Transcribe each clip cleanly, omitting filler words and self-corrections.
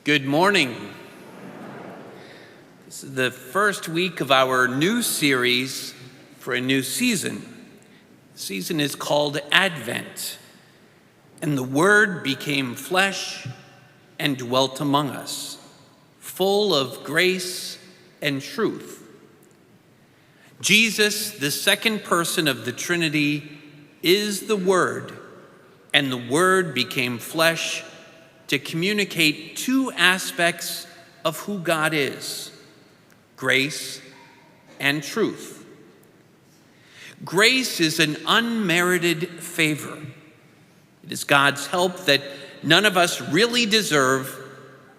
Good morning. This is the first week of our new series for a new season. The season is called Advent, and the Word became flesh and dwelt among us, full of grace and truth. Jesus, the second person of the Trinity, is the Word, and the Word became flesh to communicate two aspects of who God is: grace and truth. Grace is an unmerited favor. It is God's help that none of us really deserve,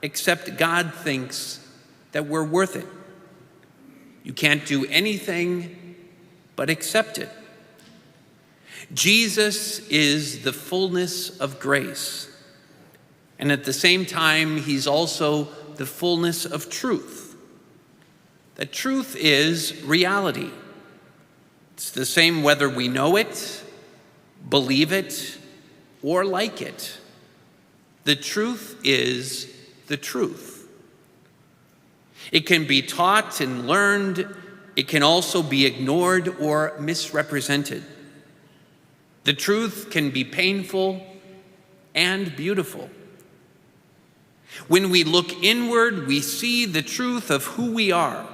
except God thinks that we're worth it. You can't do anything but accept it. Jesus is the fullness of grace. And at the same time, he's also the fullness of truth. The truth is reality. It's the same whether we know it, believe it, or like it. The truth is the truth. It can be taught and learned. It can also be ignored or misrepresented. The truth can be painful and beautiful. When we look inward, we see the truth of who we are.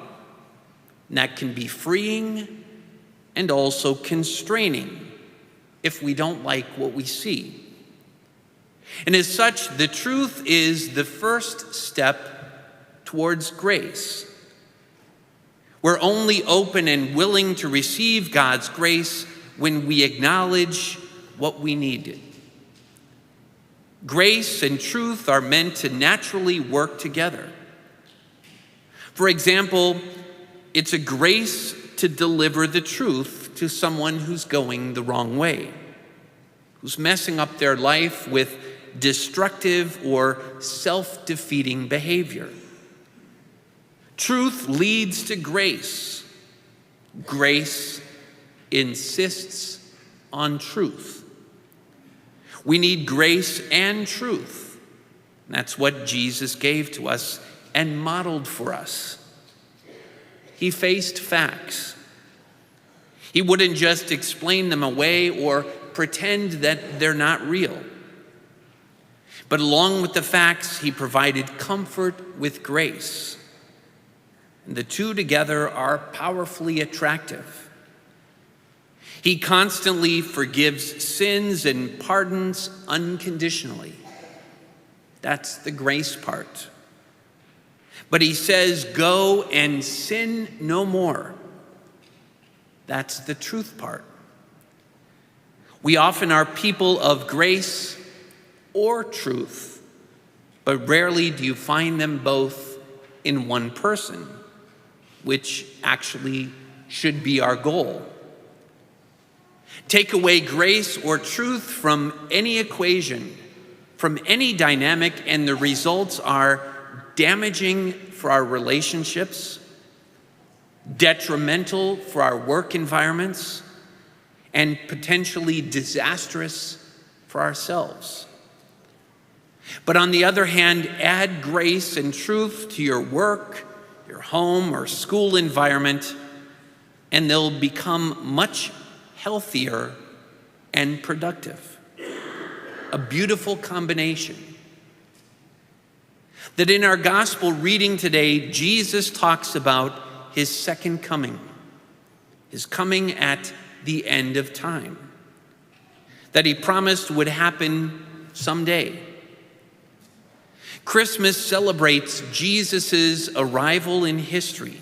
And that can be freeing and also constraining if we don't like what we see. And as such, the truth is the first step towards grace. We're only open and willing to receive God's grace when we acknowledge what we need. Grace and truth are meant to naturally work together. For example, it's a grace to deliver the truth to someone who's going the wrong way, who's messing up their life with destructive or self-defeating behavior. Truth leads to grace. Grace insists on truth. We need grace and truth. That's what Jesus gave to us and modeled for us. He faced facts. He wouldn't just explain them away or pretend that they're not real. But along with the facts, he provided comfort with grace. And the two together are powerfully attractive. He constantly forgives sins and pardons unconditionally. That's the grace part. But he says, go and sin no more. That's the truth part. We often are people of grace or truth, but rarely do you find them both in one person, which actually should be our goal. Take away grace or truth from any equation, from any dynamic, and the results are damaging for our relationships, detrimental for our work environments, and potentially disastrous for ourselves. But on the other hand, add grace and truth to your work, your home, or school environment, and they'll become much healthier and productive. A beautiful combination. That in our gospel reading today, Jesus talks about his second coming, his coming at the end of time, that he promised would happen someday. Christmas celebrates Jesus' arrival in history.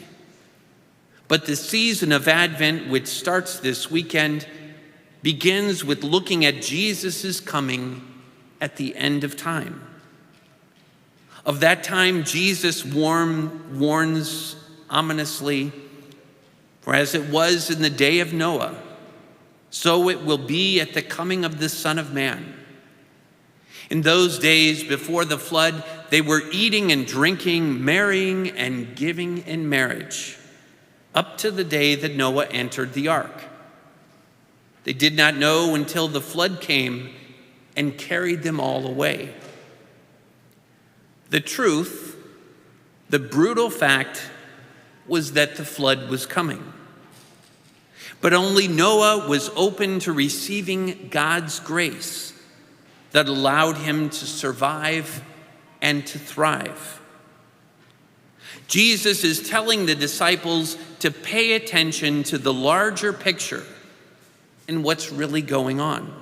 But the season of Advent, which starts this weekend, begins with looking at Jesus' coming at the end of time. Of that time, Jesus warns ominously, for as it was in the day of Noah, so it will be at the coming of the Son of Man. In those days before the flood, they were eating and drinking, marrying and giving in marriage, up to the day that Noah entered the ark. They did not know until the flood came and carried them all away. The truth, the brutal fact, was that the flood was coming. But only Noah was open to receiving God's grace that allowed him to survive and to thrive. Jesus is telling the disciples to pay attention to the larger picture and what's really going on.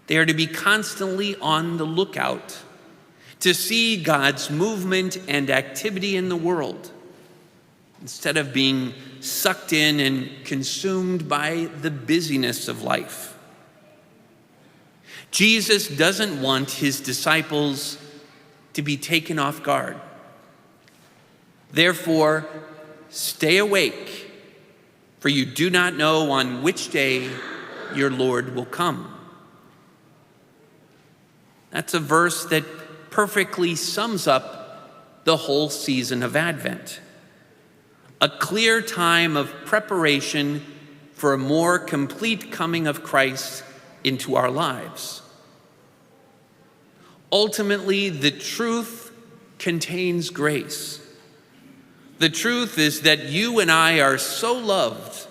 They are to be constantly on the lookout to see God's movement and activity in the world, instead of being sucked in and consumed by the busyness of life. Jesus doesn't want his disciples to be taken off guard. Therefore, stay awake, for you do not know on which day your Lord will come. That's a verse that perfectly sums up the whole season of Advent. A clear time of preparation for a more complete coming of Christ into our lives. Ultimately, the truth contains grace. The truth is that you and I are so loved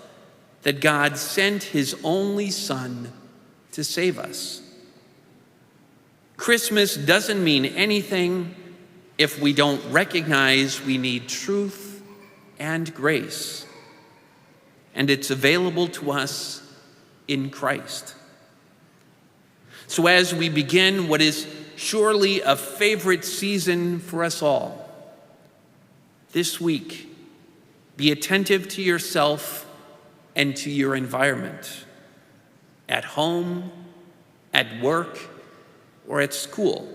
that God sent his only Son to save us. Christmas doesn't mean anything if we don't recognize we need truth and grace, and it's available to us in Christ. So as we begin what is surely a favorite season for us all, this week, be attentive to yourself and to your environment, at home, at work, or at school,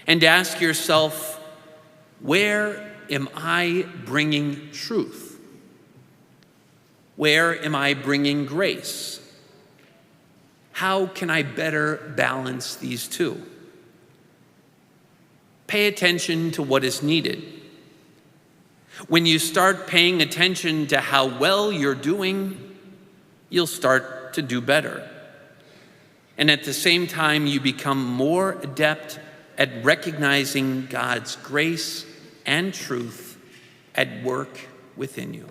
and ask yourself, where am I bringing truth? Where am I bringing grace? How can I better balance these two? Pay attention to what is needed. When you start paying attention to how well you're doing, you'll start to do better. And at the same time, you become more adept at recognizing God's grace and truth at work within you.